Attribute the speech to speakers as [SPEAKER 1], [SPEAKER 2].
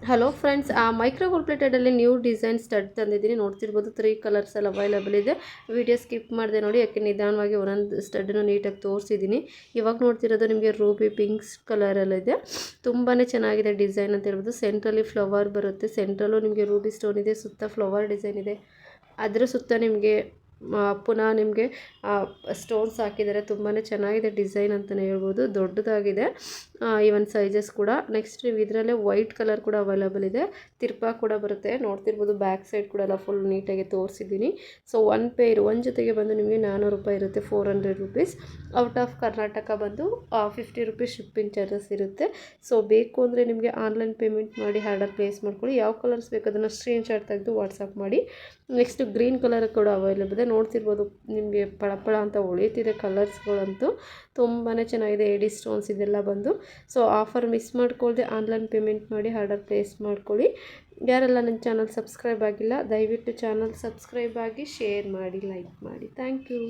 [SPEAKER 1] Hello friends, micro gold ಪ್ಲೇಟೆಡಲ್ಲಿ new design stud ತಂದಿದ್ದೀನಿ. ನೋಡ್ತಿರ್ಬೋದು 3 ಕಲರ್ಸಲ್ಲಿ ಅವೈಲೇಬಲ್ ಇದೆ. ವಿಡಿಯೋ ಸ್ಕಿಪ್ ಮಾಡಿದೆ ನೋಡಿ, ಯಾಕೆ ನಿಧಾನವಾಗಿ ಒಂದೊಂದು ಸ್ಟಡ್ನು ನೀಟಾಗಿ ತೋರಿಸಿದ್ದೀನಿ. ಇವಾಗ ನೋಡ್ತಿರೋದು ನಿಮಗೆ ರೂಬಿ ಪಿಂಕ್ಸ್ ಕಲರಲ್ಲಿದೆ. ತುಂಬಾ ಚೆನ್ನಾಗಿದೆ ಡಿಸೈನ್ ಅಂತ ಹೇಳ್ಬೋದು. ಸೆಂಟ್ರಲ್ಲಿ ಫ್ಲವರ್ ಬರುತ್ತೆ, ಸೆಂಟ್ರಲ್ಲೂ ನಿಮಗೆ ರೂಬಿ ಸ್ಟೋನ್ ಇದೆ, ಸುತ್ತ ಫ್ಲವರ್ ಡಿಸೈನ್ ಇದೆ. ಅದರ ಸುತ್ತ ನಿಮಗೆ ಪುನಃ ನಿಮಗೆ ಸ್ಟೋನ್ಸ್ ಹಾಕಿದ್ದಾರೆ. ತುಂಬಾ ಚೆನ್ನಾಗಿದೆ ಡಿಸೈನ್ ಅಂತಲೇ ಹೇಳ್ಬೋದು. ದೊಡ್ಡದಾಗಿದೆ ಈವನ್ ಸೈಜಸ್ ಕೂಡ. ನೆಕ್ಸ್ಟ್ ನೀವು ಇದರಲ್ಲೇ ವೈಟ್ ಕಲರ್ ಕೂಡ ಅವೈಲೇಬಲ್ ಇದೆ. ತಿರ್ಪಾ ಕೂಡ ಬರುತ್ತೆ. ನೋಡ್ತಿರ್ಬೋದು ಬ್ಯಾಕ್ ಸೈಡ್ ಕೂಡ ಎಲ್ಲ ಫುಲ್ ನೀಟಾಗಿ ತೋರಿಸಿದ್ದೀನಿ. ಸೊ ಒಂದು ಜೊತೆಗೆ ಬಂದು ನಿಮಗೆ 400 ರೂಪಾಯಿ ಇರುತ್ತೆ, 400 ರುಪೀಸ್. ಔಟ್ ಆಫ್ ಕರ್ನಾಟಕ ಬಂದು 50 ರುಪೀಸ್ ಶಿಪ್ಪಿಂಗ್ ಚಾರ್ಜಸ್ ಇರುತ್ತೆ. ಸೊ ಬೇಕು ಅಂದರೆ ನಿಮಗೆ ಆನ್ಲೈನ್ ಪೇಮೆಂಟ್ ಮಾಡಿ ಆರ್ಡರ್ ಪ್ಲೇಸ್ ಮಾಡ್ಕೊಳ್ಳಿ. ಯಾವ ಕಲರ್ಸ್ ಬೇಕು ಅದನ್ನು ಸ್ಕ್ರೀನ್ಶಾಟ್ ತೆಗೆದು ವಾಟ್ಸಪ್ ಮಾಡಿ. ನೆಕ್ಸ್ಟ್ ಗ್ರೀನ್ ಕಲರ್ ಕೂಡ ಅವೈಲೇಬಲ್ ಇದೆ. ನೋಡ್ತಿರ್ಬೋದು ನಿಮಗೆ ಪಳಪಳ ಅಂತ ಹೊಳಿತಿದೆ ಕಲರ್ಸ್ಗಳಂತೂ. ತುಂಬಾ ಚೆನ್ನಾಗಿದೆ. ಎಡಿ ಸ್ಟೋನ್ಸ್ ಇದೆಲ್ಲ ಬಂದು. ಸೊ ಆಫರ್ ಮಿಸ್ ಮಾಡ್ಕೊಳ್ದೆ ಆನ್ಲೈನ್ ಪೇಮೆಂಟ್ ಮಾಡಿ ಆರ್ಡರ್ ಪ್ಲೇಸ್ ಮಾಡ್ಕೊಳ್ಳಿ. ಯಾರೆಲ್ಲ ನನ್ನ ಚಾನಲ್ ಸಬ್ಸ್ಕ್ರೈಬ್ ಆಗಿಲ್ಲ, ದಯವಿಟ್ಟು ಚಾನಲ್ ಸಬ್ಸ್ಕ್ರೈಬ್ ಆಗಿ, ಶೇರ್ ಮಾಡಿ, ಲೈಕ್ ಮಾಡಿ. Thank you.